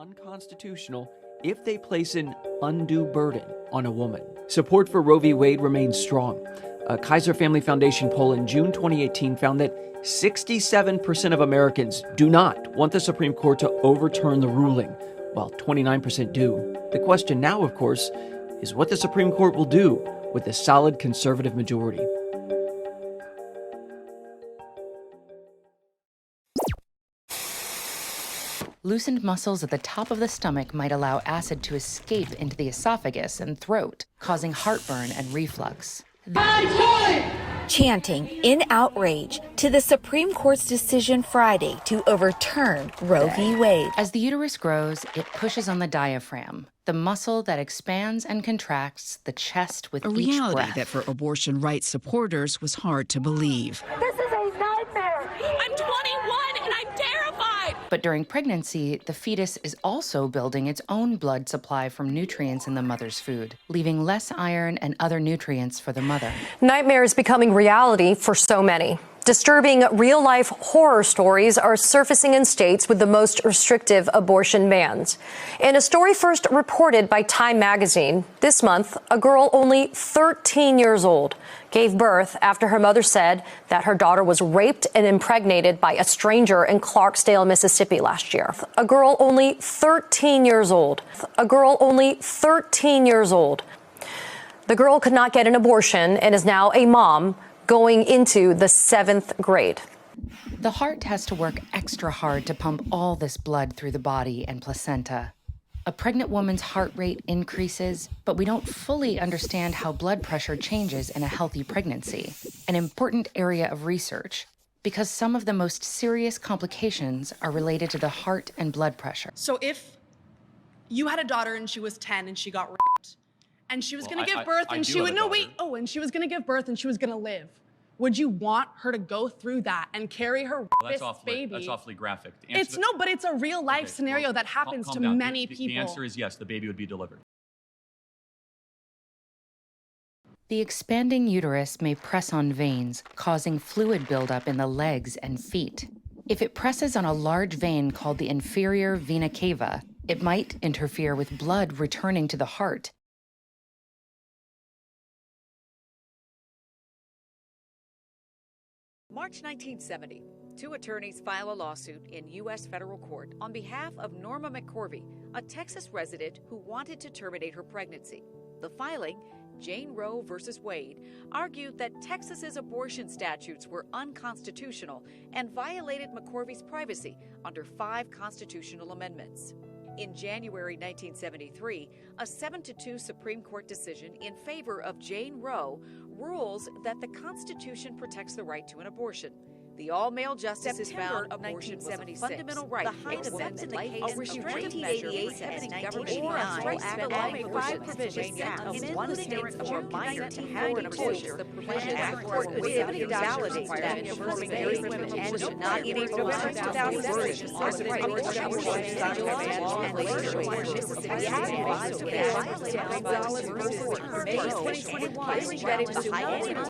unconstitutional if they place an undue burden on a woman. Support for Roe v. Wade remains strong. A Kaiser Family Foundation poll in June 2018 found that 67% of Americans do not want the Supreme Court to overturn the ruling, while 29% do. The question now, of course, is what the Supreme Court will do with a solid conservative majority. Loosened muscles at the top of the stomach might allow acid to escape into the esophagus and throat, causing heartburn and reflux. Chanting in outrage to the Supreme Court's decision Friday to overturn Roe v. Wade. As the uterus grows, it pushes on the diaphragm, the muscle that expands and contracts the chest with each reality breath. that for abortion rights supporters was hard to believe. This is a nightmare. I'm 21 and I'm terrified. But during pregnancy, the fetus is also building its own blood supply from nutrients in the mother's food, leaving less iron and other nutrients for the mother. Nightmare is becoming reality for so many. Disturbing real-life horror stories are surfacing in states with the most restrictive abortion bans. In a story first reported by Time magazine, this month, a girl only 13 years old gave birth after her mother said that her daughter was raped and impregnated by a stranger in Clarksdale, Mississippi last year. A girl only 13 years old. A girl only 13 years old. The girl could not get an abortion and is now a mom going into the 7th grade. The heart has to work extra hard to pump all this blood through the body and placenta. A pregnant woman's heart rate increases, but we don't fully understand how blood pressure changes in a healthy pregnancy, an important area of research, because some of the most serious complications are related to the heart and blood pressure. So if you had a daughter and she was 10 and she got raped, and she was going to give birth and she would, no, wait, oh, and she was going to give birth and she was going to live. Would you want her to go through that and carry her baby? That's awfully graphic. It's no, but it's a real life scenario that happens to many people. The answer is yes, the baby would be delivered. The expanding uterus may press on veins, causing fluid buildup in the legs and feet. If it presses on a large vein called the inferior vena cava, it might interfere with blood returning to the heart. March 1970, two attorneys file a lawsuit in U.S. federal court on behalf of Norma McCorvey, a Texas resident who wanted to terminate her pregnancy. The filing, Jane Roe versus Wade, argued that Texas's abortion statutes were unconstitutional and violated McCorvey's privacy under 5 constitutional amendments. In January 1973, a 7-2 Supreme Court decision in favor of Jane Roe rules that the Constitution protects the right to an abortion. The all-male justices found abortion was a fundamental right, except in the case of restrictive measure prohibiting government or spending five provisions of one parent or minor to have an abortion. The provision validates that affirming married women and should not be able to without abortion. May 2021,